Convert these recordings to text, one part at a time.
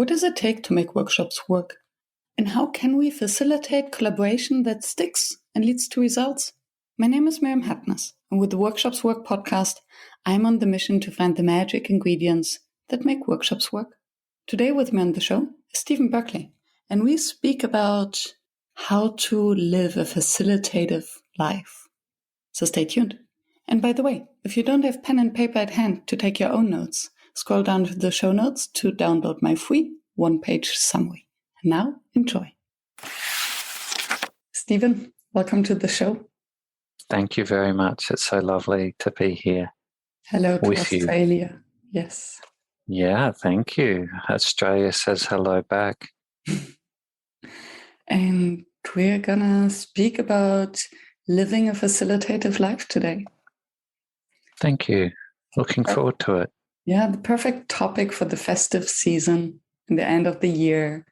What does it take to make workshops work? And how can we facilitate collaboration that sticks and leads to results? My name is Miriam Hartness, and with the Workshops Work podcast, I'm on the mission to find the magic ingredients that make workshops work. Today with me on the show is Stephen Berkeley, and we speak about how to live a facilitative life. So stay tuned. And by the way, if you don't have pen and paper at hand to take your own notes, scroll down to the show notes to download my free one-page summary. And now, enjoy. Stephen, welcome to the show. Thank you very much. It's so lovely to be here. Hello to with Australia. You. Yes. Yeah, thank you. Australia says hello back. And we're going to speak about living a facilitative life today. Thank you. Looking forward to it. Yeah, the perfect topic for the festive season and the end of the year.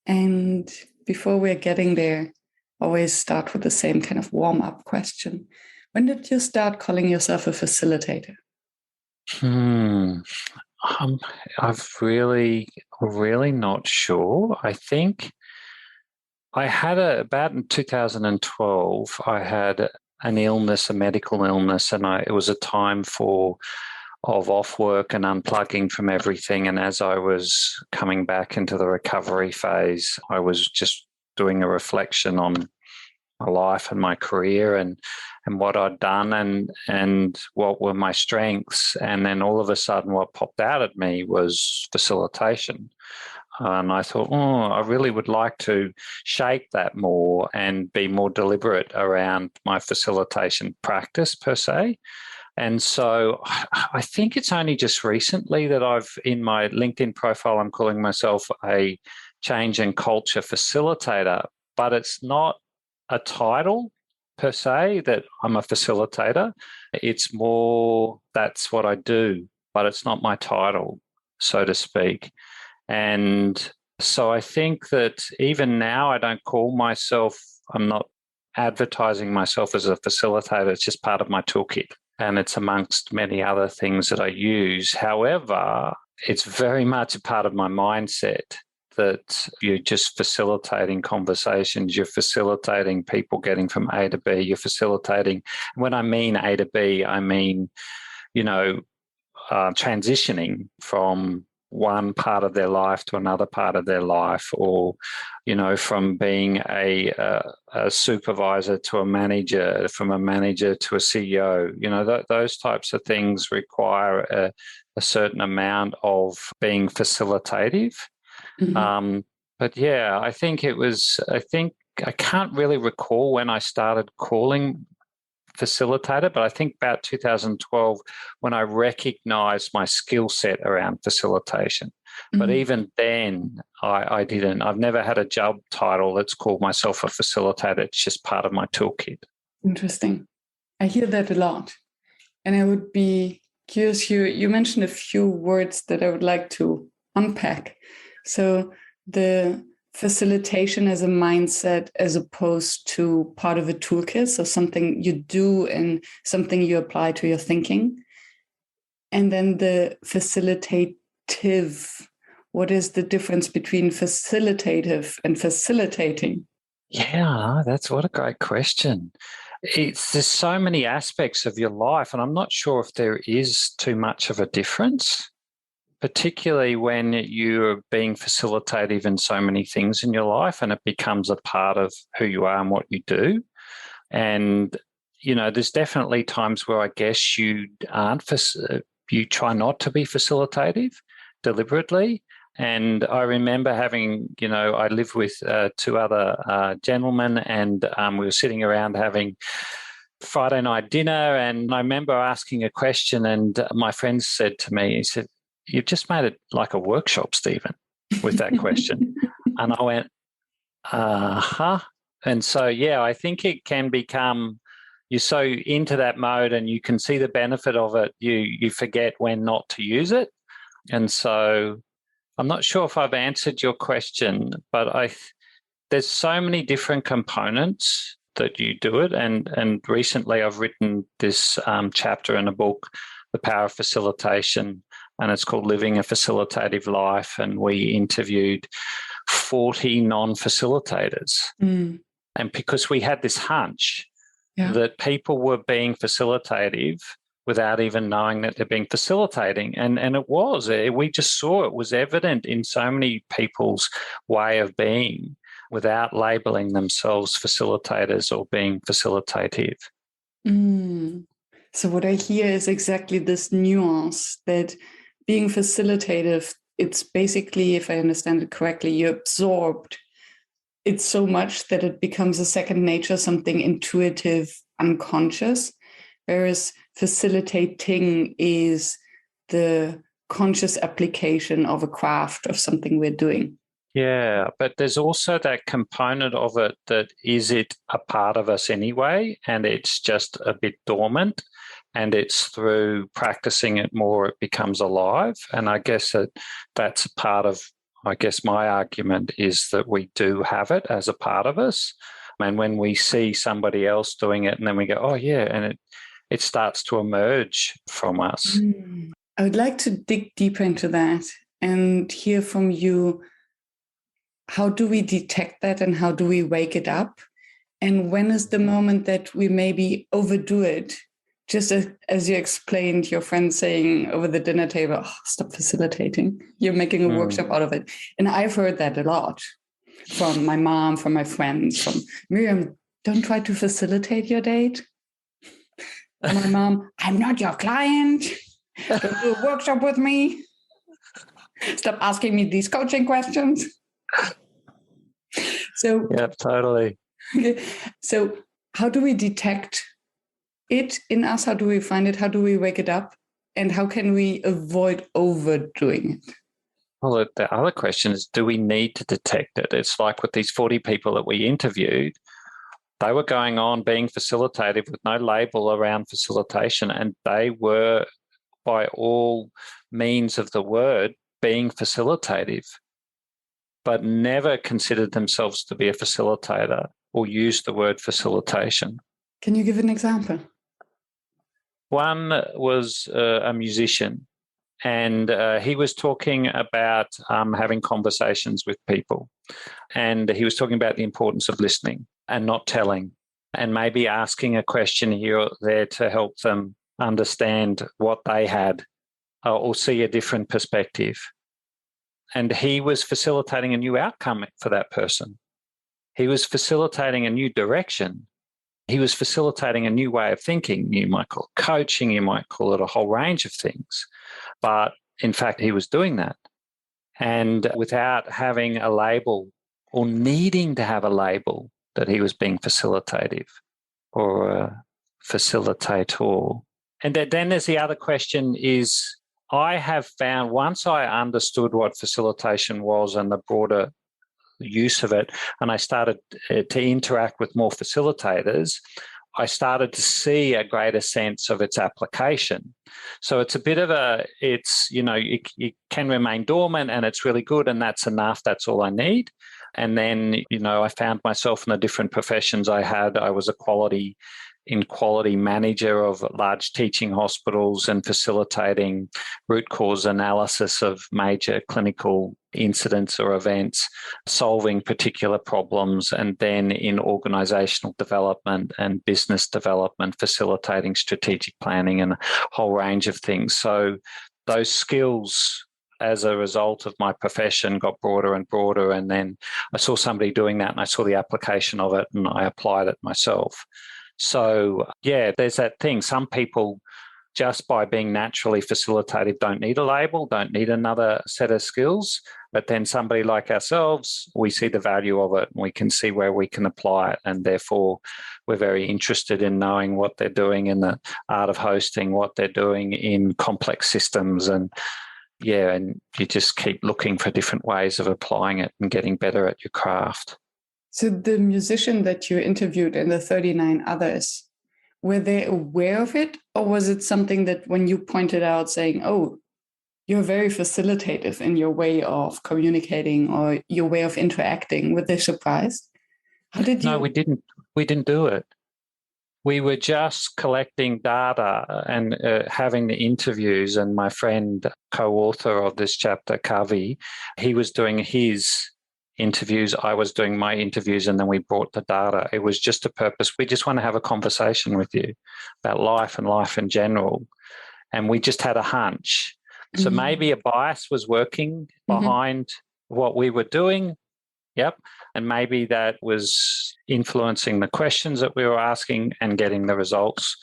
And before we're getting there, always start with the same kind of warm-up question. When did you start calling yourself a facilitator? I've really not sure. I think I had about in 2012, I had an illness, a medical illness, and it was a time of off work and unplugging from everything. And as I was coming back into the recovery phase, I was just doing a reflection on my life and my career and what I'd done and what were my strengths. And then all of a sudden what popped out at me was facilitation. And I thought, I really would like to shape that more and be more deliberate around my facilitation practice per se. And so I think it's only just recently that in my LinkedIn profile, I'm calling myself a change and culture facilitator, but it's not a title per se that I'm a facilitator. It's more that's what I do, but it's not my title, so to speak. And so I think that even now I'm not advertising myself as a facilitator. It's just part of my toolkit. And it's amongst many other things that I use. However, it's very much a part of my mindset that you're just facilitating conversations, you're facilitating people getting from A to B, you're facilitating. When I mean A to B, I mean, transitioning from one part of their life to another part of their life, or, from being a supervisor to a manager, from a manager to a CEO. Those types of things require a certain amount of being facilitative. Mm-hmm. But yeah, I think I can't really recall when I started calling facilitator, but I think about 2012 when I recognized my skill set around facilitation. Mm-hmm. But even then, I didn't. I've never had a job title that's called myself a facilitator. It's just part of my toolkit. Interesting. I hear that a lot. And I would be curious, you mentioned a few words that I would like to unpack. So the facilitation as a mindset as opposed to part of a toolkit, so something you do and something you apply to your thinking. And then the facilitative, what is the difference between facilitative and facilitating? Yeah, what a great question. There's so many aspects of your life, and I'm not sure if there is too much of a difference, particularly when you're being facilitative in so many things in your life and it becomes a part of who you are and what you do. And, there's definitely times where I guess you try not to be facilitative deliberately. And I remember having, I lived with two other gentlemen, and we were sitting around having Friday night dinner. And I remember asking a question, and my friend said to me, he said, "You've just made it like a workshop, Stephen, with that question." And I went, uh-huh. And so, yeah, I think it can become, you're so into that mode and you can see the benefit of it, you forget when not to use it. And so I'm not sure if I've answered your question, but there's so many different components that you do it. And recently I've written this chapter in a book, The Power of Facilitation, and it's called Living a Facilitative Life. And we interviewed 40 non-facilitators. And because we had this hunch that people were being facilitative without even knowing that they're being facilitating. And it was. We just saw it was evident in so many people's way of being without labeling themselves facilitators or being facilitative. So what I hear is exactly this nuance that being facilitative, it's basically, if I understand it correctly, you absorbed it so much that it becomes a second nature, something intuitive, unconscious, whereas facilitating is the conscious application of a craft, of something we're doing. Yeah, but there's also that component of it that is it a part of us anyway, and it's just a bit dormant, and it's through practicing it more it becomes alive. And I guess that's part of, I guess my argument is that we do have it as a part of us. And when we see somebody else doing it and then we go, oh yeah, and it starts to emerge from us. I would like to dig deeper into that and hear from you. How do we detect that and how do we wake it up? And when is the moment that we maybe overdo it? Just as you explained, your friend saying over the dinner table, oh, stop facilitating. You're making a workshop out of it. And I've heard that a lot from my mom, from my friends, from Miriam, don't try to facilitate your date. My mom, I'm not your client. Don't do a workshop with me. Stop asking me these coaching questions. So, yeah, totally. Okay. So how do we detect it in us? How do we find it? How do we wake it up? And how can we avoid overdoing it? Well, the other question is, do we need to detect it? It's like with these 40 people that we interviewed, they were going on being facilitative with no label around facilitation, and they were, by all means of the word, being facilitative, but never considered themselves to be a facilitator or used the word facilitation. Can you give an example? One was a musician, and he was talking about having conversations with people. And he was talking about the importance of listening and not telling, and maybe asking a question here or there to help them understand what they had or see a different perspective. And he was facilitating a new outcome for that person. He was facilitating a new direction. He was facilitating a new way of thinking. You might call it coaching, you might call it a whole range of things. But in fact, he was doing that. And without having a label or needing to have a label that he was being facilitative or a facilitator. And then there's the other question is, I have found once I understood what facilitation was and the broader use of it, and I started to interact with more facilitators, I started to see a greater sense of its application. So it's a bit of it can remain dormant and it's really good and that's enough, that's all I need. And then, I found myself in the different professions I had. I was a quality manager of large teaching hospitals and facilitating root cause analysis of major clinical incidents or events, solving particular problems, and then in organizational development and business development, facilitating strategic planning and a whole range of things. So those skills, as a result of my profession, got broader and broader. And then I saw somebody doing that and I saw the application of it and I applied it myself. So, yeah, there's that thing. Some people, just by being naturally facilitative, don't need a label, don't need another set of skills. But then somebody like ourselves, we see the value of it and we can see where we can apply it. And therefore, we're very interested in knowing what they're doing in the art of hosting, what they're doing in complex systems. And you just keep looking for different ways of applying it and getting better at your craft. So the musician that you interviewed and the 39 others, were they aware of it? Or was it something that when you pointed out saying, oh, you're very facilitative in your way of communicating or your way of interacting, were they surprised? How did you? No, we didn't do it. We were just collecting data and having the interviews, and my friend, co-author of this chapter, Kavi, he was doing his interviews, I was doing my interviews, and then we brought the data. It was just a purpose. We just want to have a conversation with you about life and life in general. And we just had a hunch. So maybe a bias was working behind what we were doing. Yep. And maybe that was influencing the questions that we were asking and getting the results.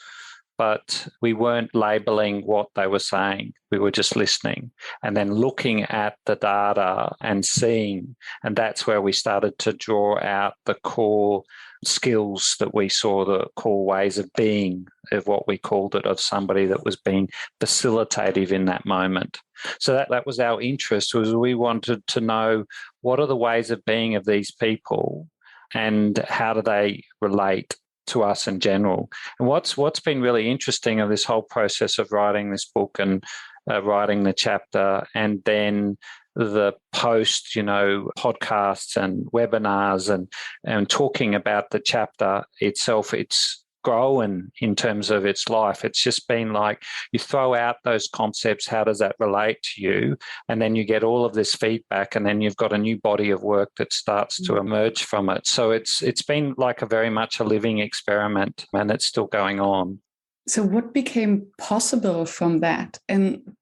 But we weren't labeling what they were saying. We were just listening and then looking at the data and seeing. And that's where we started to draw out the core skills that we saw, the core ways of being, of what we called it, of somebody that was being facilitative in that moment. So that was our interest, was we wanted to know what are the ways of being of these people and how do they relate to us in general. And what's been really interesting of this whole process of writing this book and writing the chapter, and then the post, podcasts and webinars and talking about the chapter itself, it's grown in terms of its life. It's just been like you throw out those concepts, how does that relate to you? And then you get all of this feedback, and then you've got a new body of work that starts to emerge from it. So it's been like a very much a living experiment, and it's still going on. So what became possible from that? And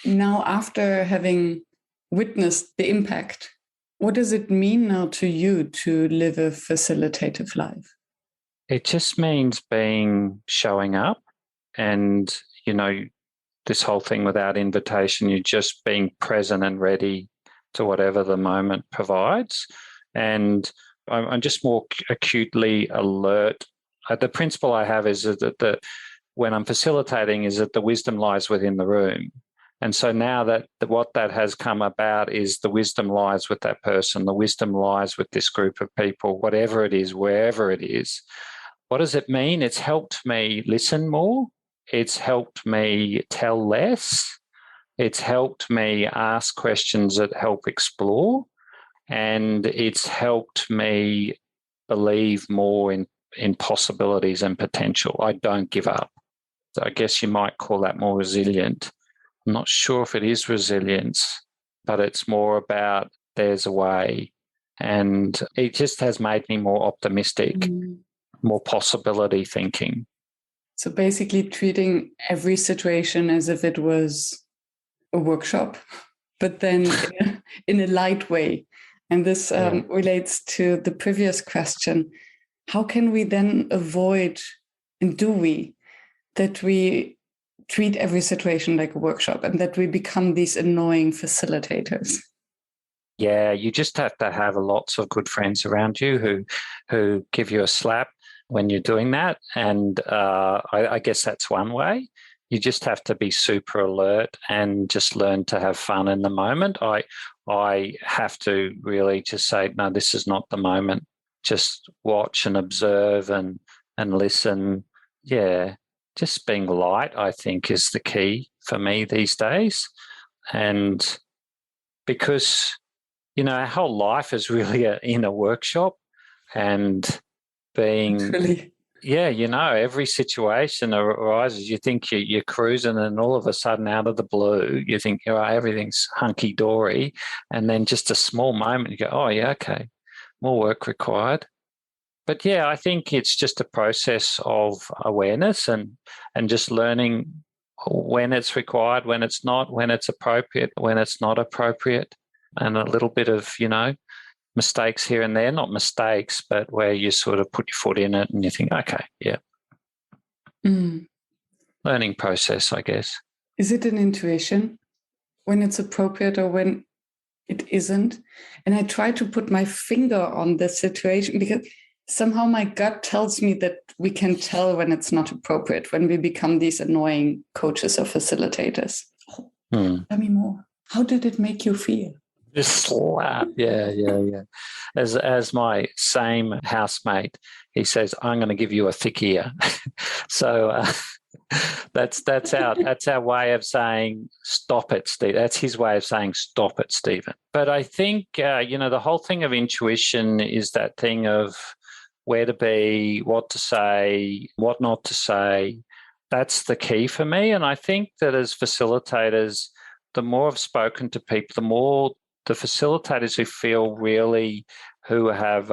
now, after having witnessed the impact, what does it mean now to you to live a facilitative life? It just means showing up and, this whole thing without invitation, you're just being present and ready to whatever the moment provides. And I'm just more acutely alert. The principle I have is that when I'm facilitating is that the wisdom lies within the room. And so now that what that has come about is the wisdom lies with that person, the wisdom lies with this group of people, whatever it is, wherever it is. What does it mean? It's helped me listen more. It's helped me tell less. It's helped me ask questions that help explore. And it's helped me believe more in possibilities and potential. I don't give up. So I guess you might call that more resilient. I'm not sure if it is resilience, but it's more about there's a way. And it just has made me more optimistic, more possibility thinking. So basically treating every situation as if it was a workshop, but then in a light way. And this relates to the previous question. How can we then avoid, and do we, that we treat every situation like a workshop and that we become these annoying facilitators? Yeah, you just have to have lots of good friends around you who give you a slap when you're doing that. And I guess that's one way. You just have to be super alert and just learn to have fun in the moment. I have to really just say, no, this is not the moment. Just watch and observe and listen. Yeah. Just being light, I think, is the key for me these days. And because, our whole life is really in a workshop, and being, Really? every situation arises. You think you're cruising, and all of a sudden, out of the blue, you think, everything's hunky-dory. And then just a small moment, you go, oh, yeah, okay, more work required. But yeah, I think it's just a process of awareness and just learning when it's required, when it's not, when it's appropriate, when it's not appropriate, and a little bit of, mistakes here and there, not mistakes, but where you sort of put your foot in it and you think, okay, yeah. Learning process, I guess. Is it an intuition when it's appropriate or when it isn't? And I try to put my finger on the situation because somehow my gut tells me that we can tell when it's not appropriate, when we become these annoying coaches or facilitators. Tell me more. How did it make you feel? Just slap. Yeah. As my same housemate, he says, I'm going to give you a thick ear. So that's our way of saying, stop it, Steve. That's his way of saying, stop it, Stephen. But I think, the whole thing of intuition is that thing of where to be, what to say, what not to say. That's the key for me. And I think that as facilitators, the more I've spoken to people, the more the facilitators who feel really who have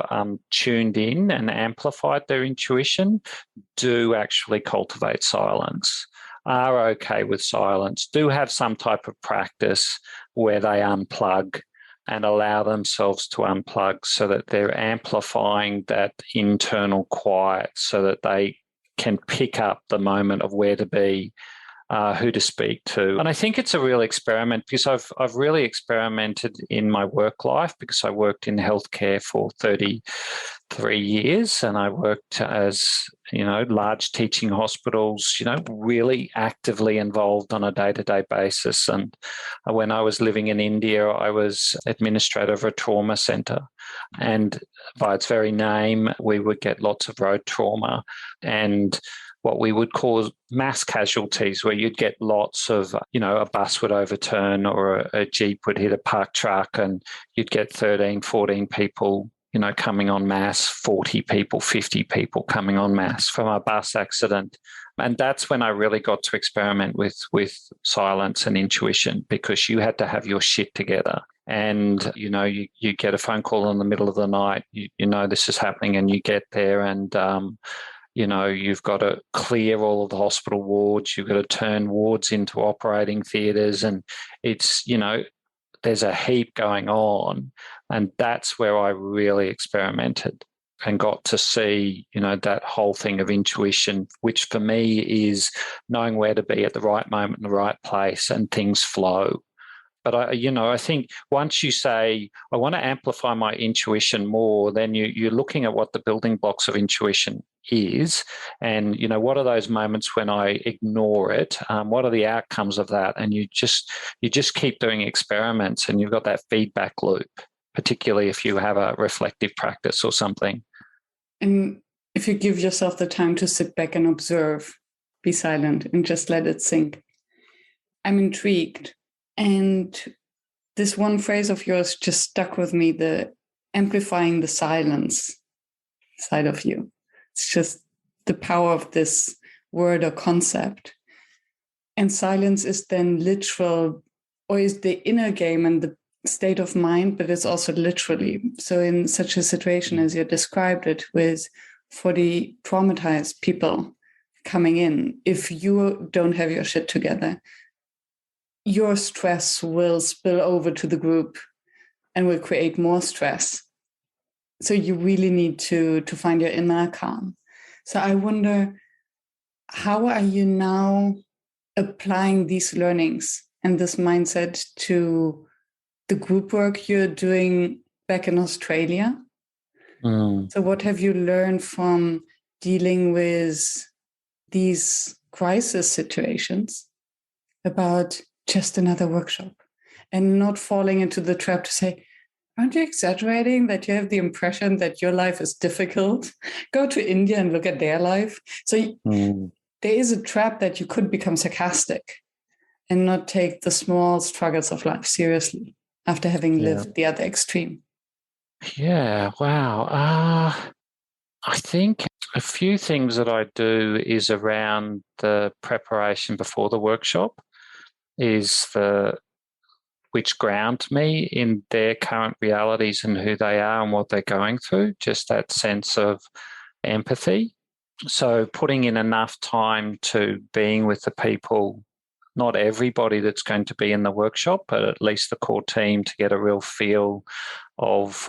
tuned in and amplified their intuition do actually cultivate silence, are okay with silence, do have some type of practice where they unplug and allow themselves to unplug so that they're amplifying that internal quiet so that they can pick up the moment of where to be, who to speak to. And I think it's a real experiment because I've really experimented in my work life because I worked in healthcare for 33 years and I worked as, large teaching hospitals, really actively involved on a day-to-day basis. And when I was living in India, I was administrator of a trauma centre. And by its very name, we would get lots of road trauma and what we would call mass casualties, where you'd get lots of, a bus would overturn or a Jeep would hit a parked truck and you'd get 13, 14 people, coming en masse, 40 people, 50 people coming en masse from a bus accident. And that's when I really got to experiment with silence and intuition because you had to have your shit together. And, you get a phone call in the middle of the night, you know this is happening and you get there and, you've got to clear all of the hospital wards. You've got to turn wards into operating theatres. And it's, there's a heap going on. And that's where I really experimented and got to see, that whole thing of intuition, which for me is knowing where to be at the right moment in the right place and things flow. But I think once you say, I want to amplify my intuition more, then you're looking at what the building blocks of intuition is. And, what are those moments when I ignore it? What are the outcomes of that? And you just keep doing experiments and you've got that feedback loop, particularly if you have a reflective practice or something. And if you give yourself the time to sit back and observe, be silent and just let it sink. I'm intrigued. And this one phrase of yours just stuck with me, the amplifying the silence side of you. It's just the power of this word or concept. And silence is then literal, or is the inner game and the state of mind, but it's also literally. So in such a situation as you described it with 40 traumatized people coming in, if you don't have your shit together, your stress will spill over to the group and will create more stress. So you really need to find your inner calm. So I wonder, how are you now applying these learnings and this mindset to the group work you're doing back in Australia? So what have you learned from dealing with these crisis situations about just another workshop and not falling into the trap to say, aren't you exaggerating that you have the impression that your life is difficult? Go to India and look at their life. So there is a trap that you could become sarcastic and not take the small struggles of life seriously after having lived the other extreme. Yeah, wow. I think a few things that I do is around the preparation before the workshop which ground me in their current realities and who they are and what they're going through, just that sense of empathy. So putting in enough time to being with the people, not everybody that's going to be in the workshop, but at least the core team to get a real feel of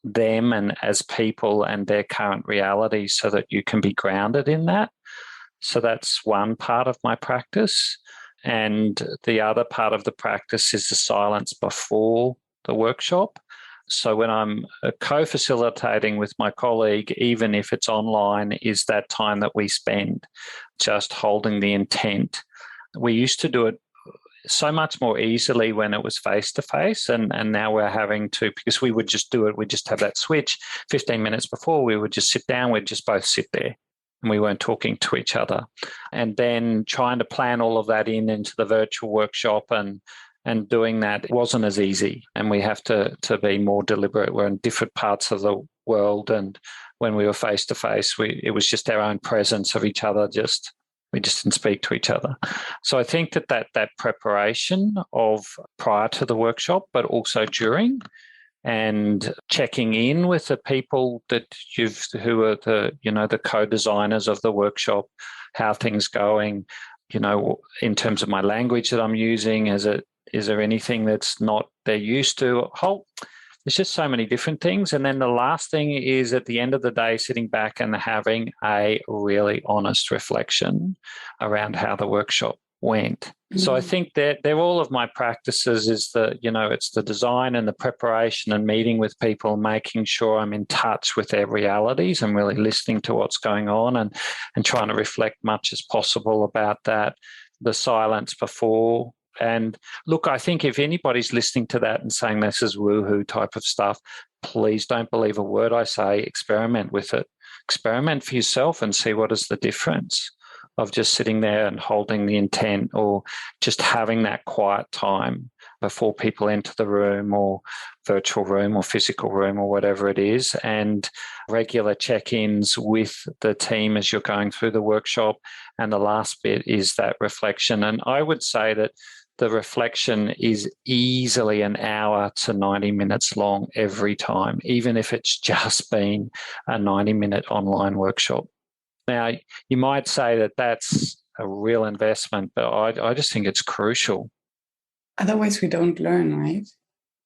them and as people and their current realities so that you can be grounded in that. So that's one part of my practice. And the other part of the practice is the silence before the workshop. So when I'm co-facilitating with my colleague, even if it's online, is that time that we spend just holding the intent. We used to do it so much more easily when it was face-to-face, and now we're having to, because we would just do it, we'd just have that switch 15 minutes before, we would just sit down, we'd just both sit there. And we weren't talking to each other. And then trying to plan all of that into the virtual workshop and doing that wasn't as easy. And we have to be more deliberate. We're in different parts of the world and when we were face to face, it was just our own presence of each other. We just didn't speak to each other. So I think that preparation of prior to the workshop, but also during, and checking in with the people who are the co-designers of the workshop, how things going, in terms of my language that I'm using, is there anything that's not they're used to? There's just so many different things. And then the last thing is, at the end of the day, sitting back and having a really honest reflection around how the workshop went. Mm-hmm. So I think that they're all of my practices is it's the design and the preparation and meeting with people, making sure I'm in touch with their realities and really listening to what's going on and trying to reflect much as possible about that, the silence before. And look, I think if anybody's listening to that and saying this is woohoo type of stuff, please don't believe a word I say. Experiment with it. Experiment for yourself and see what is the difference of just sitting there and holding the intent, or just having that quiet time before people enter the room, or virtual room or physical room or whatever it is, and regular check-ins with the team as you're going through the workshop. And the last bit is that reflection. And I would say that the reflection is easily an hour to 90 minutes long every time, even if it's just been a 90-minute online workshop. Now, you might say that that's a real investment, but I just think it's crucial. Otherwise, we don't learn, right?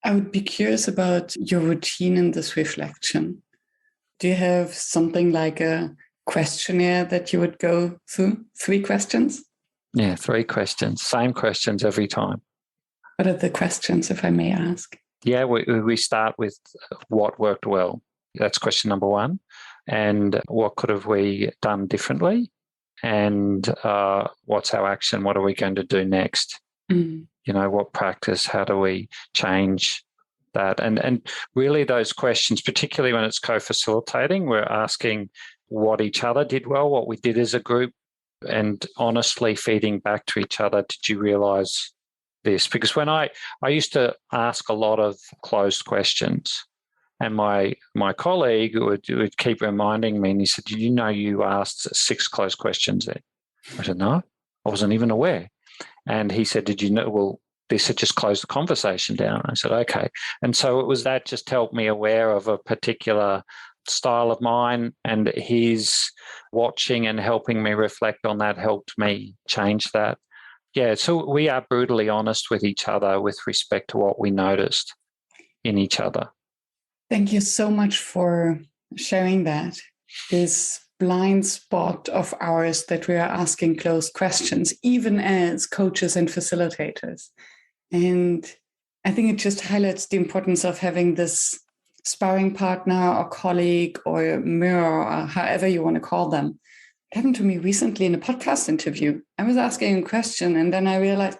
I would be curious about your routine in this reflection. Do you have something like a questionnaire that you would go through? 3 questions? Yeah, 3 questions. Same questions every time. What are the questions, if I may ask? Yeah, we start with what worked well. That's question number 1. And what could have we done differently? And what's our action? What are we going to do next? Mm. What practice? How do we change that? And really those questions, particularly when it's co-facilitating, we're asking what each other did well, what we did as a group, and honestly feeding back to each other. Did you realize this? Because when I used to ask a lot of closed questions, and my colleague would keep reminding me, and he said, "Did you know you asked 6 closed questions there?" I said, "No, I wasn't even aware." And he said, "Did you know?" Well, this had just closed the conversation down. I said, "Okay." And so it was that just helped me aware of a particular style of mine, and his watching and helping me reflect on that helped me change that. Yeah, so we are brutally honest with each other with respect to what we noticed in each other. Thank you so much for sharing that. This blind spot of ours that we are asking closed questions, even as coaches and facilitators. And I think it just highlights the importance of having this sparring partner or colleague or mirror, or however you want to call them. It happened to me recently in a podcast interview. I was asking a question, and then I realized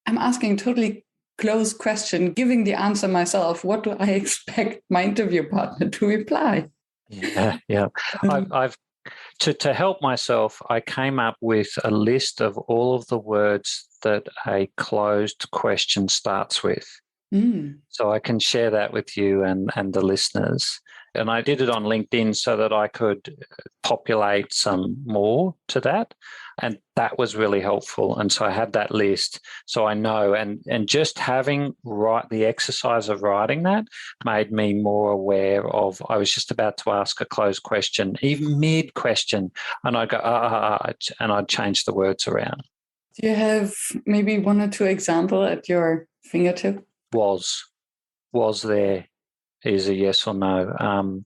I'm asking a totally closed question, giving the answer myself. What do I expect my interview partner to reply? Yeah. I've to help myself, I came up with a list of all of the words that a closed question starts with. So I can share that with you and the listeners. And I did it on LinkedIn so that I could populate some more to that. And that was really helpful. And so I had that list so I know. And just having the exercise of writing that made me more aware of, I was just about to ask a closed question, even mid-question, and I'd go, and I'd change the words around. Do you have maybe 1 or 2 examples at your fingertip? Was there is a yes or no.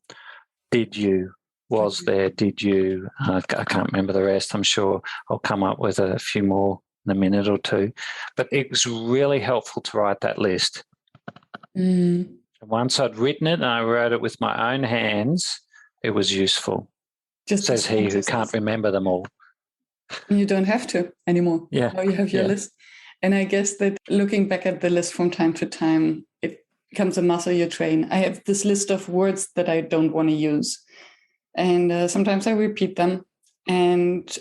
Did you? Was there? Did you? I can't remember the rest. I'm sure I'll come up with a few more in a minute or 2. But it was really helpful to write that list. Once I'd written it and I wrote it with my own hands, it was useful. Just says he who can't remember them all. You don't have to anymore. Yeah. Now you have your list. And I guess that looking back at the list from time to time, it becomes a muscle you train. I have this list of words that I don't want to use. And sometimes I repeat them, and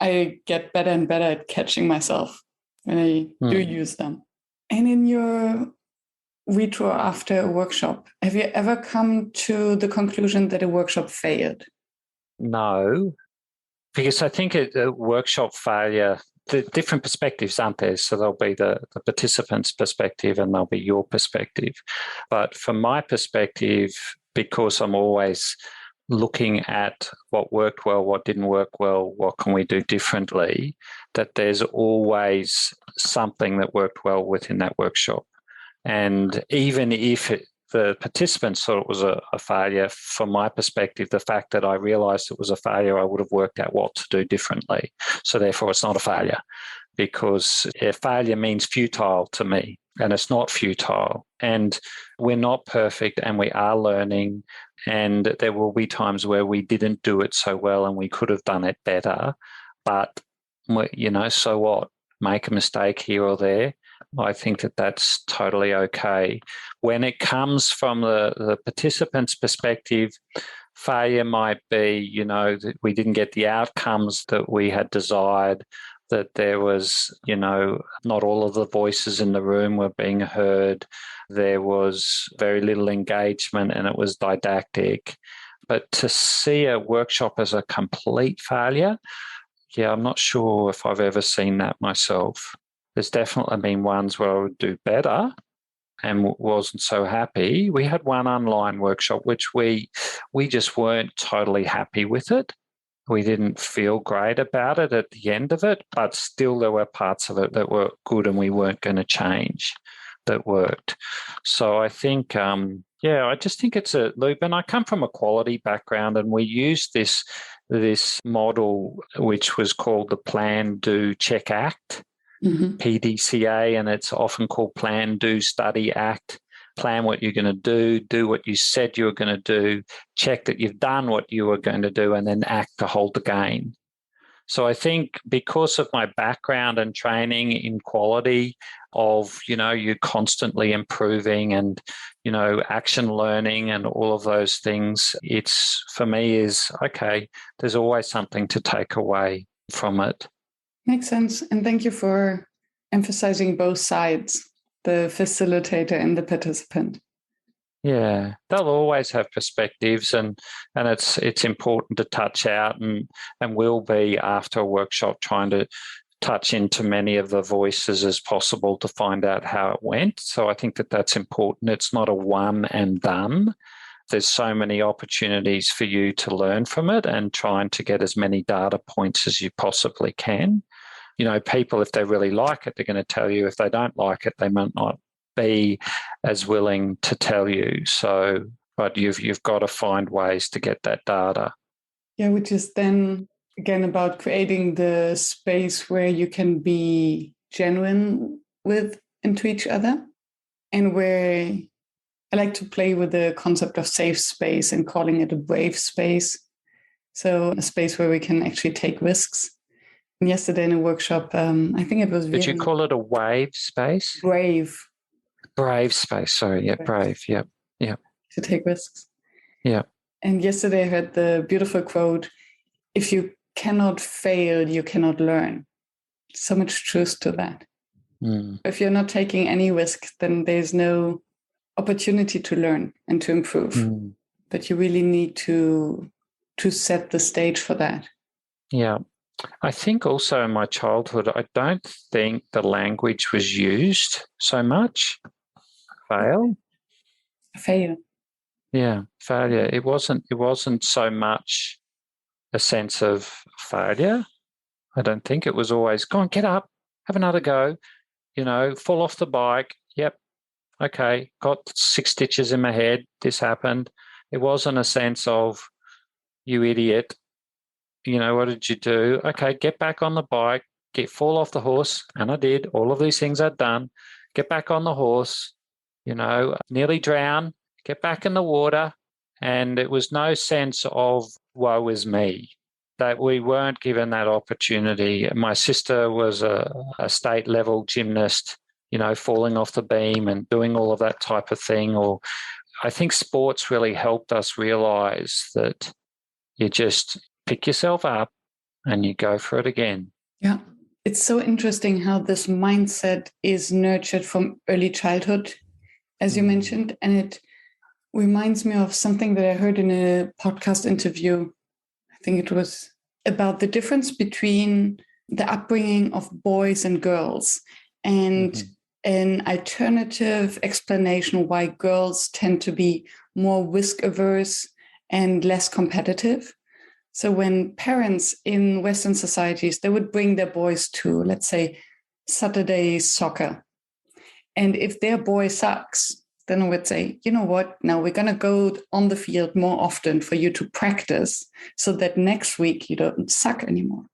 I get better and better at catching myself when I do use them. And in your retro after a workshop. Have you ever come to the conclusion that a workshop failed? No, because I think a workshop failure, the different perspectives, aren't there? So there'll be the participant's perspective and there'll be your perspective. But from my perspective, because I'm always looking at what worked well, what didn't work well, what can we do differently, that there's always something that worked well within that workshop. And even if the participants thought it was a failure, from my perspective, the fact that I realised it was a failure, I would have worked out what to do differently. So therefore, it's not a failure, because a failure means futile to me, and it's not futile. And we're not perfect, and we are learning, and there will be times where we didn't do it so well and we could have done it better. But, so what? Make a mistake here or there. I think that that's totally okay. When it comes from the participant's perspective, failure might be, that we didn't get the outcomes that we had desired, that there was, not all of the voices in the room were being heard. There was very little engagement and it was didactic. But to see a workshop as a complete failure, I'm not sure if I've ever seen that myself. There's definitely been ones where I would do better and wasn't so happy. We had one online workshop which we just weren't totally happy with it. We didn't feel great about it at the end of it, but still there were parts of it that were good and we weren't going to change that worked. So I think, I just think it's a loop. And I come from a quality background, and we use this model which was called the Plan, Do, Check, Act. Mm-hmm. PDCA, and it's often called Plan, Do, Study, Act. Plan what you're going to do what you said you were going to do, check that you've done what you were going to do, and then act to hold the gain. So I think because of my background and training in quality of, you're constantly improving and, action learning and all of those things, it's for me is, okay, there's always something to take away from it. Makes sense. And thank you for emphasizing both sides, the facilitator and the participant. Yeah, they'll always have perspectives, and it's important to touch out, and we'll be after a workshop trying to touch into many of the voices as possible to find out how it went. So I think that that's important. It's not a one and done. There's so many opportunities for you to learn from it and trying to get as many data points as you possibly can. People, if they really like it, they're going to tell you. If they don't like it, they might not be as willing to tell you. So, but you've got to find ways to get that data. Yeah, which is then again about creating the space where you can be genuine with and to each other, and where I like to play with the concept of safe space and calling it a brave space. So a space where we can actually take risks. And yesterday in a workshop, I think it was Did you call it a wave space? Brave space. Sorry, yeah, brave. Yeah. To take risks. Yeah. And yesterday I heard the beautiful quote, if you cannot fail, you cannot learn. So much truth to that. Mm. If you're not taking any risk, then there's no opportunity to learn and to improve. Mm. But you really need to set the stage for that. Yeah. I think also in my childhood, I don't think the language was used so much. Fail. Yeah, failure. It wasn't so much a sense of failure. I don't think it was always, go on, get up, have another go, fall off the bike. Yep. Okay. Got 6 stitches in my head. This happened. It wasn't a sense of, you idiot. What did you do? Okay, get back on the bike, fall off the horse. And I did. All of these things I'd done. Get back on the horse, nearly drown, get back in the water. And it was no sense of woe is me, that we weren't given that opportunity. My sister was a state level gymnast, falling off the beam and doing all of that type of thing. Or I think sports really helped us realize that you just pick yourself up and you go for it again. Yeah. It's so interesting how this mindset is nurtured from early childhood as you mentioned, and it reminds me of something that I heard in a podcast interview. I think it was about the difference between the upbringing of boys and girls, and an alternative explanation why girls tend to be more risk averse and less competitive. So when parents in Western societies, they would bring their boys to, let's say, Saturday soccer. And if their boy sucks, then I would say, you know what, now we're going to go on the field more often for you to practice so that next week you don't suck anymore.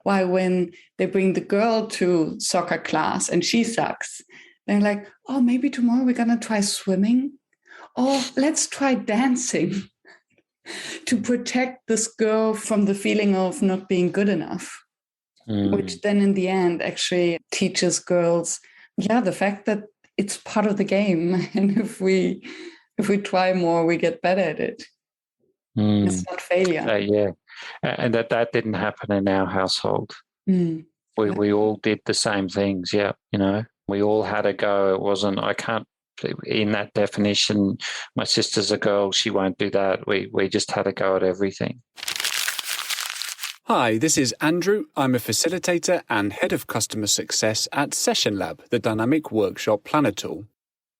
While when they bring the girl to soccer class and she sucks, they're like, oh, maybe tomorrow we're going to try swimming. Or let's try dancing to protect this girl from the feeling of not being good enough, which then in the end actually teaches girls, the fact that it's part of the game. And if we try more, we get better at it. It's not failure. And that didn't happen in our household. We all did the same things. Yeah. We all had a go. It wasn't, in that definition, my sister's a girl, she won't do that. We just had a go at everything. Hi, this is Andrew. I'm a facilitator and head of customer success at Session Lab, the dynamic workshop planner tool.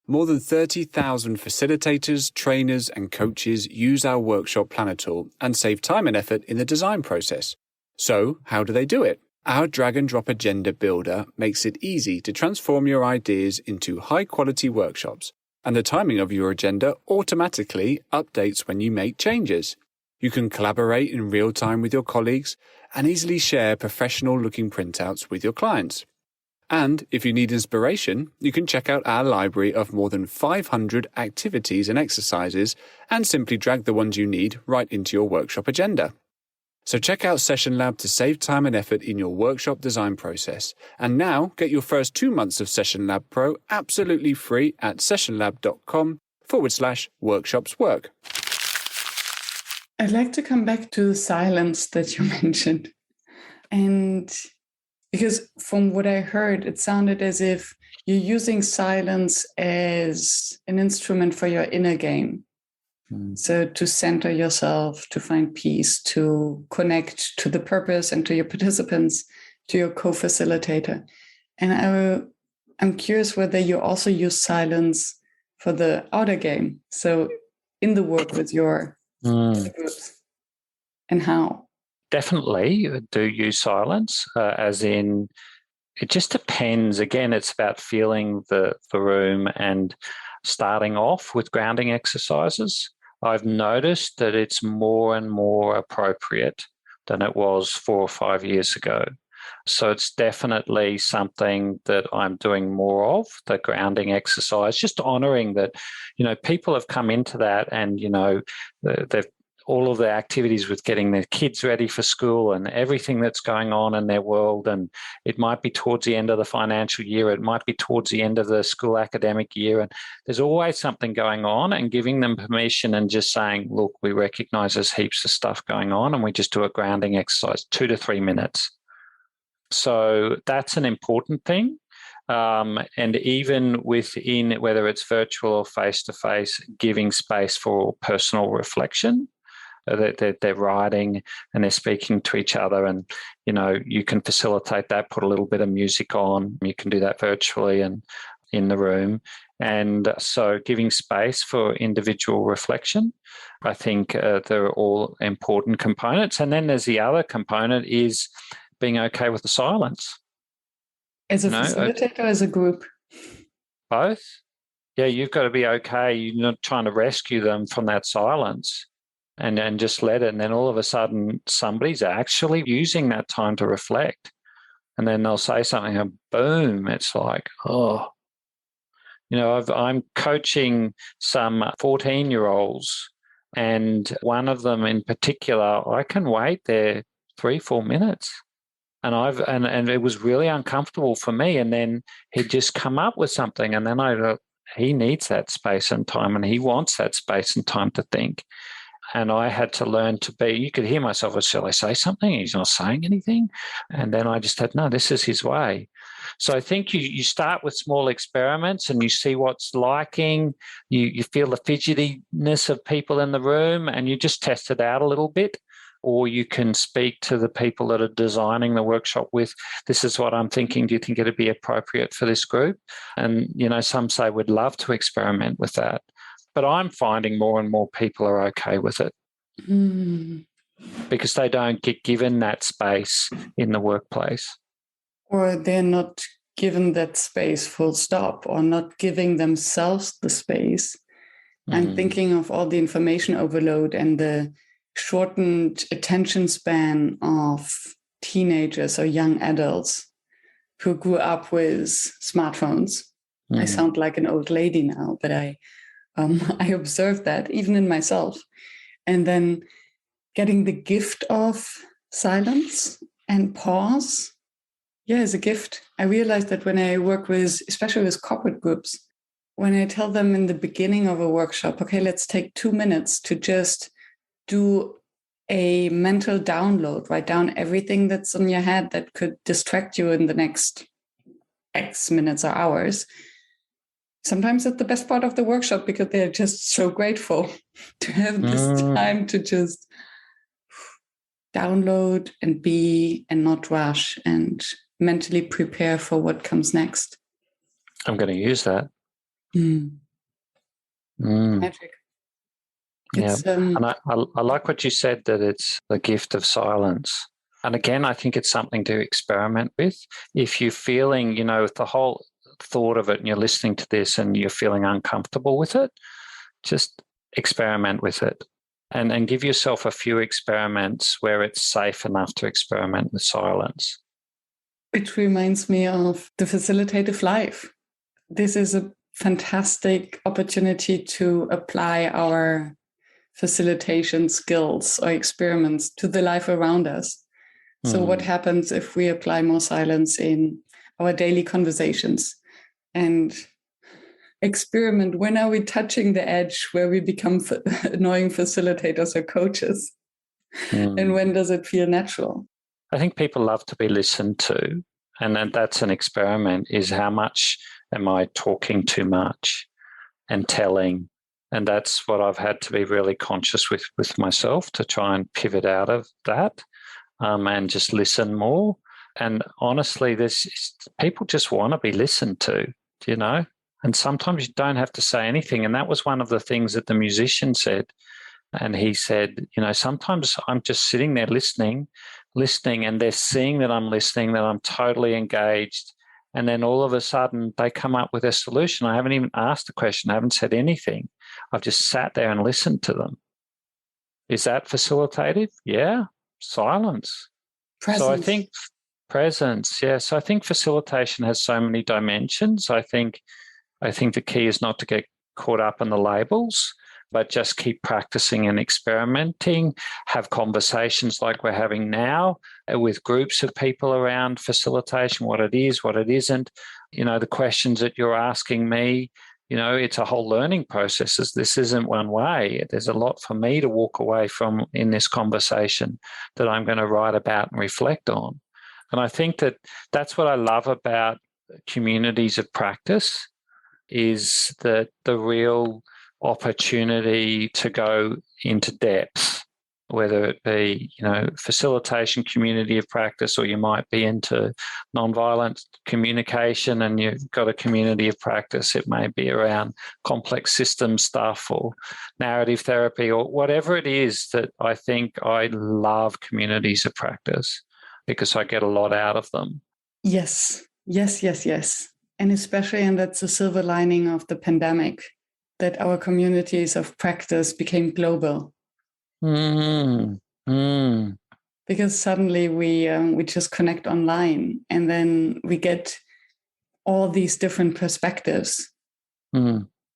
More than 30,000 facilitators, trainers, and coaches use our workshop planner tool and save time and effort in the design process. So, how do they do it? Our drag-and-drop agenda builder makes it easy to transform your ideas into high-quality workshops, and the timing of your agenda automatically updates when you make changes. You can collaborate in real time with your colleagues and easily share professional-looking printouts with your clients. And if you need inspiration, you can check out our library of more than 500 activities and exercises and simply drag the ones you need right into your workshop agenda. So check out Session Lab to save time and effort in your workshop design process. And now get your first 2 months of Session Lab Pro absolutely free at sessionlab.com/workshopswork. I'd like to come back to the silence that you mentioned. And because from what I heard, it sounded as if you're using silence as an instrument for your inner game. So to center yourself, to find peace, to connect to the purpose and to your participants, to your co-facilitator. And I'm curious whether you also use silence for the outer game. So in the work with your groups, and how? Definitely do use silence, as in it just depends. Again, it's about feeling the room and starting off with grounding exercises. I've noticed that it's more and more appropriate than it was 4 or 5 years ago. So it's definitely something that I'm doing more of, the grounding exercise, just honouring that, people have come into that and, they've all of the activities with getting their kids ready for school and everything that's going on in their world. And it might be towards the end of the financial year. It might be towards the end of the school academic year. And there's always something going on, and giving them permission and just saying, look, we recognize there's heaps of stuff going on, and we just do a grounding exercise, 2 to 3 minutes. So that's an important thing. And even within, whether it's virtual or face-to-face, giving space for personal reflection. They're writing and they're speaking to each other, and you can facilitate that, put a little bit of music on. You can do that virtually and in the room. And so giving space for individual reflection, I think they're all important components. And then there's the other component is being okay with the silence. As a facilitator, as a group? Both. Yeah, you've got to be okay. You're not trying to rescue them from that silence. And just let it. And then all of a sudden, somebody's actually using that time to reflect. And then they'll say something and boom, it's like, oh. I'm coaching some 14-year-olds, and one of them in particular, I can wait there 3-4 minutes. And it was really uncomfortable for me. And then he'd just come up with something. And then he needs that space and time, and he wants that space and time to think. And I had to learn to be, you could hear myself, shall I say something? He's not saying anything. And then I just had, no, this is his way. So I think you start with small experiments and you see what's liking, you feel the fidgetiness of people in the room and you just test it out a little bit. Or you can speak to the people that are designing the workshop with, this is what I'm thinking, do you think it'd be appropriate for this group? And, some say we'd love to experiment with that. But I'm finding more and more people are okay with it because they don't get given that space in the workplace. Or they're not given that space full stop, or not giving themselves the space. I'm thinking of all the information overload and the shortened attention span of teenagers or young adults who grew up with smartphones. I sound like an old lady now, but I observed that even in myself. And then getting the gift of silence and pause, is a gift. I realized that when I work with, especially with corporate groups, when I tell them in the beginning of a workshop, okay, let's take 2 minutes to just do a mental download, write down everything that's on your head that could distract you in the next X minutes or hours. Sometimes it's the best part of the workshop because they're just so grateful to have this time to just download and be and not rush and mentally prepare for what comes next. I'm going to use that. Magic. And I like what you said, that it's the gift of silence. And again, I think it's something to experiment with. If you're feeling, with the whole thought of it and you're listening to this and you're feeling uncomfortable with it, just experiment with it and give yourself a few experiments where it's safe enough to experiment with silence. Which reminds me of the facilitative life. This is a fantastic opportunity to apply our facilitation skills or experiments to the life around us. So what happens if we apply more silence in our daily conversations and experiment? When are we touching the edge where we become annoying facilitators or coaches? And when does it feel natural? I think people love to be listened to. And that's an experiment, is how much am I talking too much and telling? And that's what I've had to be really conscious with myself, to try and pivot out of that and just listen more. And honestly, people just want to be listened to, and sometimes you don't have to say anything. And that was one of the things that the musician said. And he said, sometimes I'm just sitting there listening, and they're seeing that I'm listening, that I'm totally engaged. And then all of a sudden they come up with a solution. I haven't even asked a question. I haven't said anything. I've just sat there and listened to them. Is that facilitative? Yeah. Silence. Presence. So I think presence. Yeah. So I think facilitation has so many dimensions. I think the key is not to get caught up in the labels, but just keep practicing and experimenting, have conversations like we're having now with groups of people around facilitation, what it is, what it isn't. The questions that you're asking me, it's a whole learning process. This isn't one way. There's a lot for me to walk away from in this conversation that I'm going to write about and reflect on. And I think that's what I love about communities of practice, is that the real opportunity to go into depth, whether it be, facilitation community of practice, or you might be into nonviolent communication and you've got a community of practice. It may be around complex system stuff or narrative therapy or whatever it is. That I think I love communities of practice because I get a lot out of them. Yes. And especially, and that's the silver lining of the pandemic, that our communities of practice became global. Because suddenly we just connect online, and then we get all these different perspectives,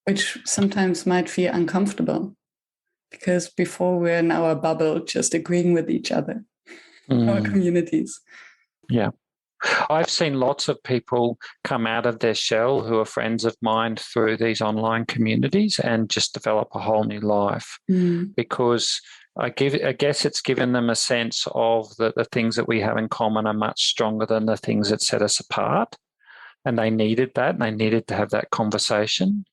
which sometimes might feel uncomfortable, because before we're in our bubble just agreeing with each other, our communities. Yeah. I've seen lots of people come out of their shell who are friends of mine through these online communities and just develop a whole new life because I guess it's given them a sense of that the things that we have in common are much stronger than the things that set us apart. and they needed that, and they needed to have that conversation.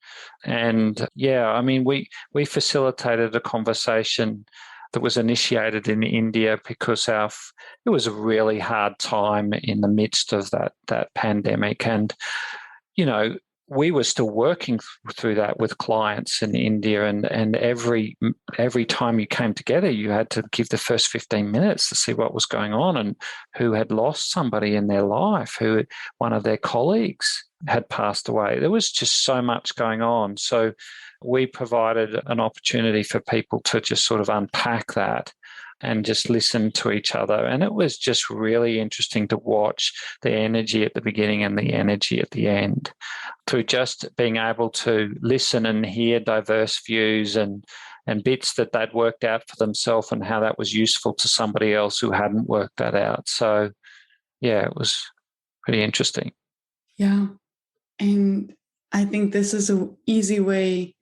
And yeah, I mean, we facilitated a conversation that was initiated in India because it was a really hard time in the midst of that pandemic. And, you know, we were still working through that with clients in India, and every time you came together, you had to give the first 15 minutes to see what was going on and who had lost somebody in their life, who one of their colleagues had passed away. There was just so much going on. So we provided an opportunity for people to just sort of unpack that and just listen to each other. And it was just really interesting to watch the energy at the beginning and the energy at the end, through just being able to listen and hear diverse views and bits that they'd worked out for themselves and how that was useful to somebody else who hadn't worked that out. So, yeah, it was pretty interesting. Yeah. And I think this is an easy way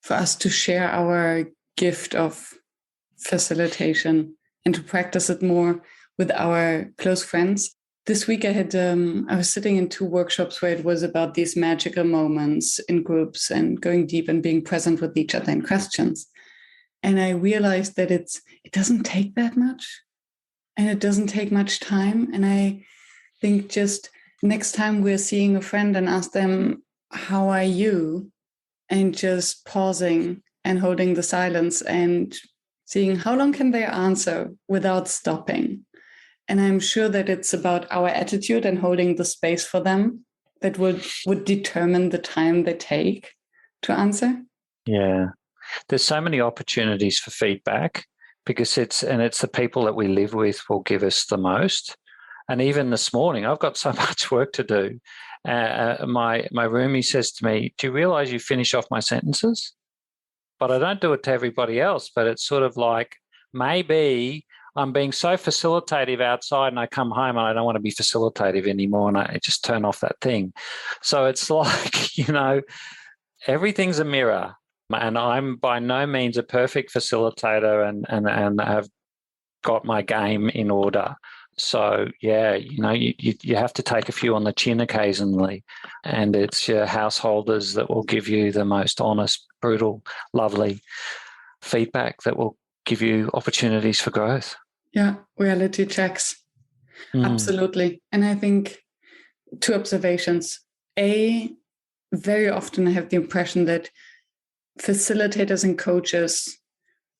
for us to share our gift of facilitation and to practice it more with our close friends. This week I was sitting in 2 workshops where it was about these magical moments in groups and going deep and being present with each other in questions. And I realized that it doesn't take that much, and it doesn't take much time. And I think just next time we're seeing a friend and ask them, how are you? And just pausing and holding the silence and seeing how long can they answer without stopping. And I'm sure that it's about our attitude and holding the space for them that would determine the time they take to answer. Yeah. There's so many opportunities for feedback because it's the people that we live with will give us the most. And even this morning, I've got so much work to do. My roomie says to me, do you realize you finish off my sentences? But I don't do it to everybody else. But it's sort of like, maybe I'm being so facilitative outside and I come home and I don't want to be facilitative anymore, and I just turn off that thing. So it's like, you know, everything's a mirror. And I'm by no means a perfect facilitator and have got my game in order. So, yeah, you know, you have to take a few on the chin occasionally, and it's your householders that will give you the most honest, brutal, lovely feedback that will give you opportunities for growth. Yeah, reality checks. Absolutely. And I think 2 observations. Very often I have the impression that facilitators and coaches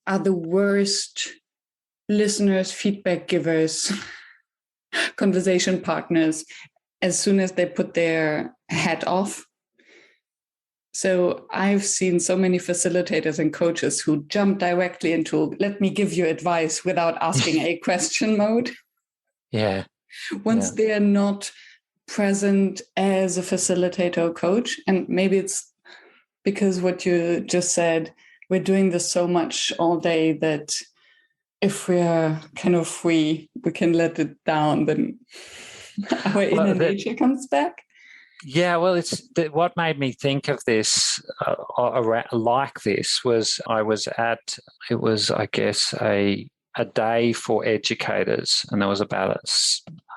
are the worst listeners, feedback givers, conversation partners as soon as they put their hat off. So I've seen so many facilitators and coaches who jump directly into, let me give you advice without asking a question mode. Yeah. Once they are not present as a facilitator or coach. And maybe it's because what you just said, we're doing this so much all day that if we're kind of free, we can let it down, then our inner nature comes back. Yeah, well, it's what made me think of this like this was it was, I guess, a day for educators, and there was about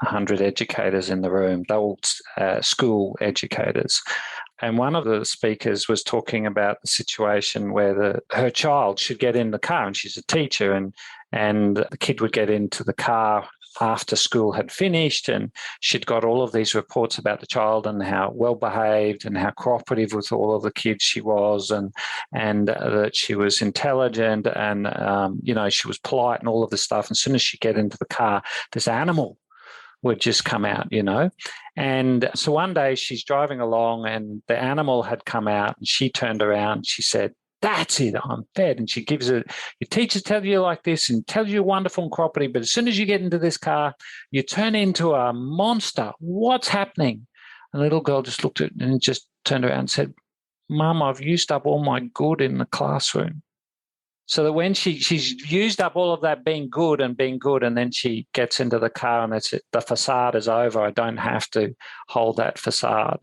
100 educators in the room. They were all school educators. And one of the speakers was talking about the situation where her child should get in the car, and she's a teacher, and the kid would get into the car after school had finished, and she'd got all of these reports about the child and how well behaved and how cooperative with all of the kids she was, and that she was intelligent and she was polite and all of this stuff. And as soon as she get into the car, this animal would just come out, And so one day she's driving along and the animal had come out, and she turned around and she said, "That's it, I'm fed." And she gives it, your teachers tell you like this and tell you you're wonderful and cooperative, but as soon as you get into this car, you turn into a monster. What's happening? And the little girl just looked at it and just turned around and said, "Mum, I've used up all my good in the classroom." So that when she's used up all of that being good, and then she gets into the car and that's it, the facade is over. I don't have to hold that facade.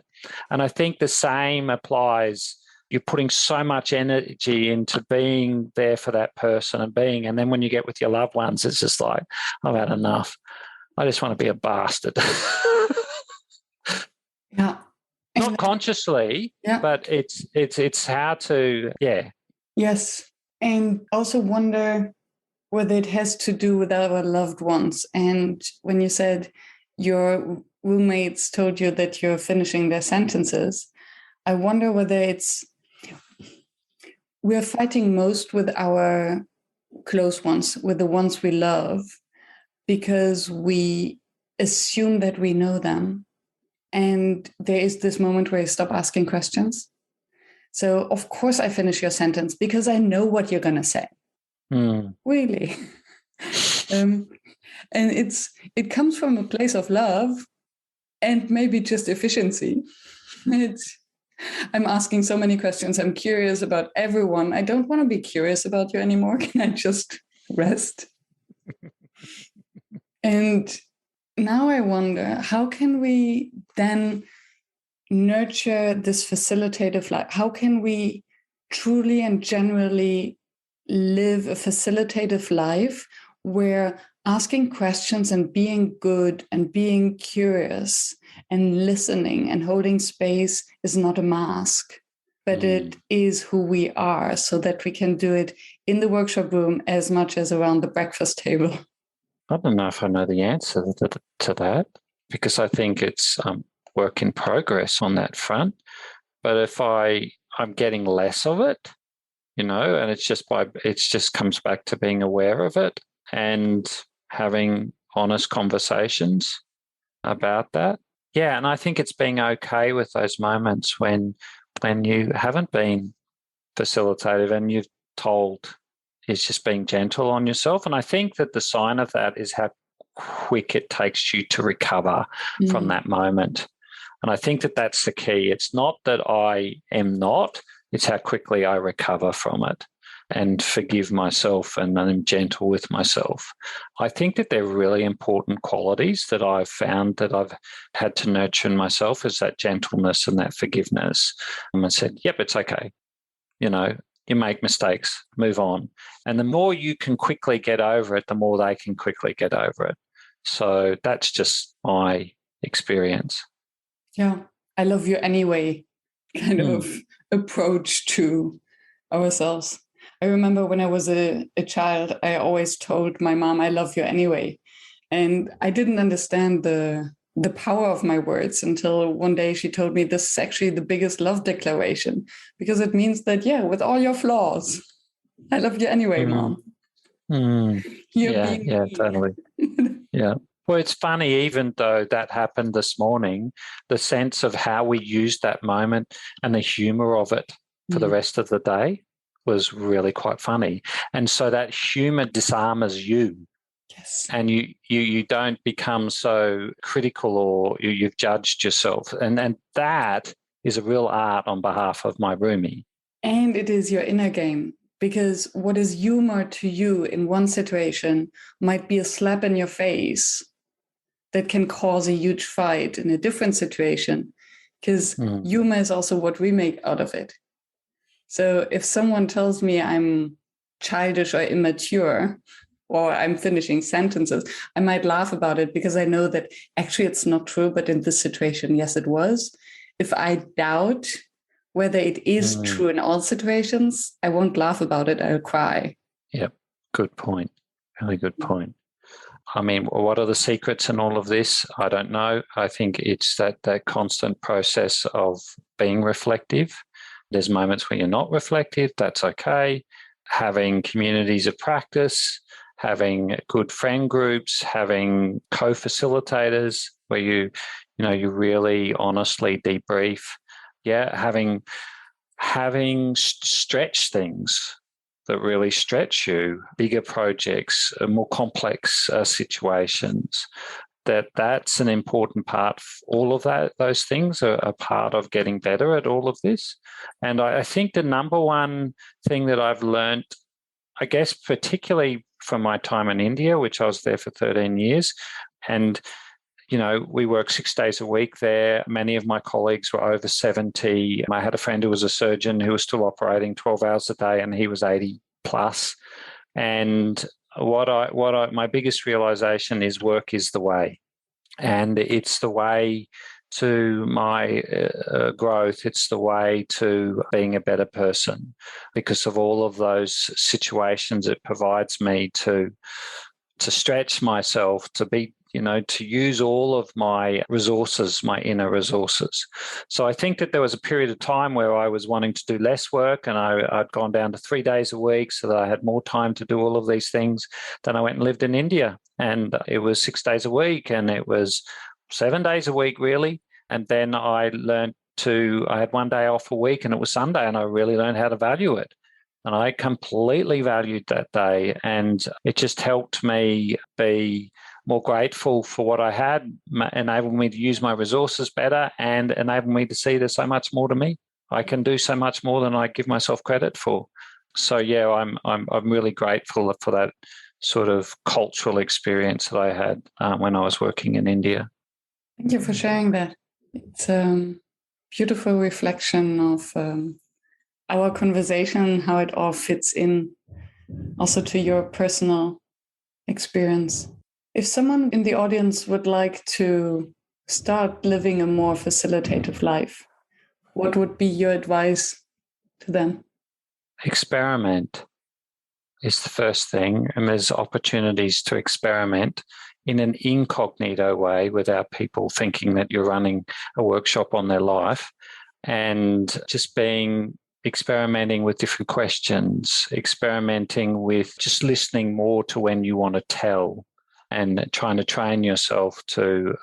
And I think the same applies. You're putting so much energy into being there for that person and then when you get with your loved ones, it's just like, I've had enough. I just want to be a bastard. Yeah. not consciously, but it's how to, Yes. And also wonder whether it has to do with our loved ones. And when you said your roommates told you that you're finishing their sentences, I wonder whether we're fighting most with our close ones, with the ones we love, because we assume that we know them. And there is this moment where you stop asking questions. So, of course, I finish your sentence because I know what you're going to say. Really. And it comes from a place of love and maybe just efficiency. I'm asking so many questions. I'm curious about everyone. I don't want to be curious about you anymore. Can I just rest? And now I wonder, how can we then nurture this facilitative life? How can we truly and generally live a facilitative life where asking questions and being good and being curious and listening and holding space is not a mask, but it is who we are, so that we can do it in the workshop room as much as around the breakfast table? I don't know if I know the answer to that, because I think it's work in progress on that front. But if I'm getting less of it, and it just comes back to being aware of it and having honest conversations about that. Yeah, and I think it's being okay with those moments when you haven't been facilitative and you've told, is just being gentle on yourself. And I think that the sign of that is how quick it takes you to recover from that moment. And I think that that's the key. It's not that I am not, it's how quickly I recover from it and forgive myself and I'm gentle with myself. I think that they're really important qualities that I've found that I've had to nurture in myself, is that gentleness and that forgiveness. And I said, yep, it's okay. You make mistakes, move on. And the more you can quickly get over it, the more they can quickly get over it. So that's just my experience. Yeah, I love you anyway kind of approach to ourselves. I remember when I was a child, I always told my mom, I love you anyway. And I didn't understand the power of my words until one day she told me this is actually the biggest love declaration, because it means that, with all your flaws, I love you anyway, Mom. Yeah, totally. Yeah. Well, it's funny, even though that happened this morning, the sense of how we used that moment and the humor of it for the rest of the day was really quite funny. And so that humor disarms you. Yes. And you don't become so critical or you've judged yourself. And that is a real art on behalf of my roomie. And it is your inner game, because what is humor to you in one situation might be a slap in your face that can cause a huge fight in a different situation, because humor is also what we make out of it. So if someone tells me I'm childish or immature, or I'm finishing sentences, I might laugh about it because I know that actually it's not true, but in this situation, yes, it was. If I doubt whether it is true in all situations, I won't laugh about it, I'll cry. Yep, good point. Really good point. I mean, what are the secrets in all of this? I don't know. I think it's that constant process of being reflective. There's moments when you're not reflective, that's okay. Having communities of practice, having good friend groups, having co-facilitators where you really honestly debrief. Yeah, having stretch things that really stretch you, bigger projects, more complex situations. That's an important part. All of those things are a part of getting better at all of this. And I think the number one thing that I've learned, I guess, particularly from my time in India, which I was there for 13 years, and we work 6 days a week there. Many of my colleagues were over 70. I had a friend who was a surgeon who was still operating 12 hours a day, and he was 80 plus. And my biggest realization is work is the way. And it's the way to my growth. It's the way to being a better person because of all of those situations it provides me to stretch myself, to be, to use all of my resources, my inner resources. So I think that there was a period of time where I was wanting to do less work, and I'd gone down to 3 days a week so that I had more time to do all of these things. Then I went and lived in India, and it was 6 days a week, and it was 7 days a week, really. And then I had 1 day off a week, and it was Sunday, and I really learned how to value it. And I completely valued that day, and it just helped me be more grateful for what I had, enabled me to use my resources better, and enabled me to see there's so much more to me. I can do so much more than I give myself credit for. So yeah, I'm really grateful for that sort of cultural experience that I had when I was working in India. Thank you for sharing that. It's a beautiful reflection of our conversation, how it all fits in also to your personal experience. If someone in the audience would like to start living a more facilitative life, what would be your advice to them? Experiment is the first thing, and there's opportunities to experiment in an incognito way without people thinking that you're running a workshop on their life, and just experimenting with different questions, experimenting with just listening more to when you want to tell, and trying to train yourself to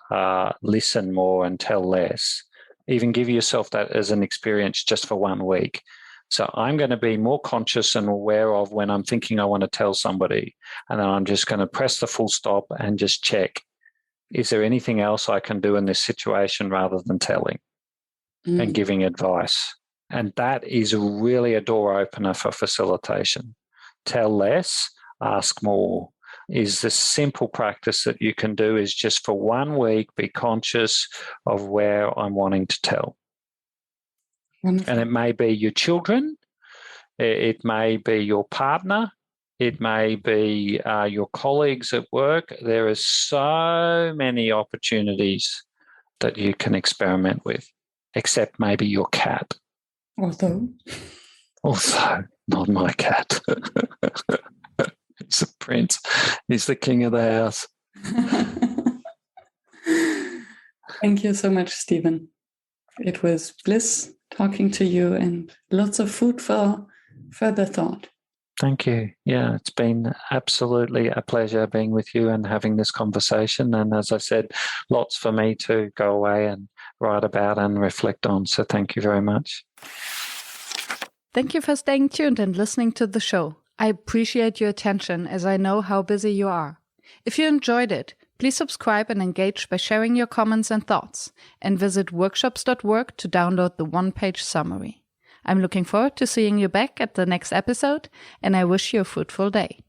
listen more and tell less. Even give yourself that as an experience just for 1 week. So I'm going to be more conscious and aware of when I'm thinking I want to tell somebody, and then I'm just going to press the full stop and just check, is there anything else I can do in this situation rather than telling and giving advice? And that is really a door opener for facilitation. Tell less, ask more is the simple practice that you can do, is just for 1 week, be conscious of where I'm wanting to tell. Wonderful. And it may be your children, it may be your partner, it may be your colleagues at work. There are so many opportunities that you can experiment with, except maybe your cat. Also, not my cat. He's a prince. He's the king of the house. Thank you so much, Stephen. It was bliss talking to you and lots of food for further thought. Thank you. Yeah, it's been absolutely a pleasure being with you and having this conversation. And as I said, lots for me to go away and write about and reflect on. So thank you very much. Thank you for staying tuned and listening to the show. I appreciate your attention, as I know how busy you are. If you enjoyed it, please subscribe and engage by sharing your comments and thoughts, and visit workshops.work to download the one-page summary. I'm looking forward to seeing you back at the next episode, and I wish you a fruitful day.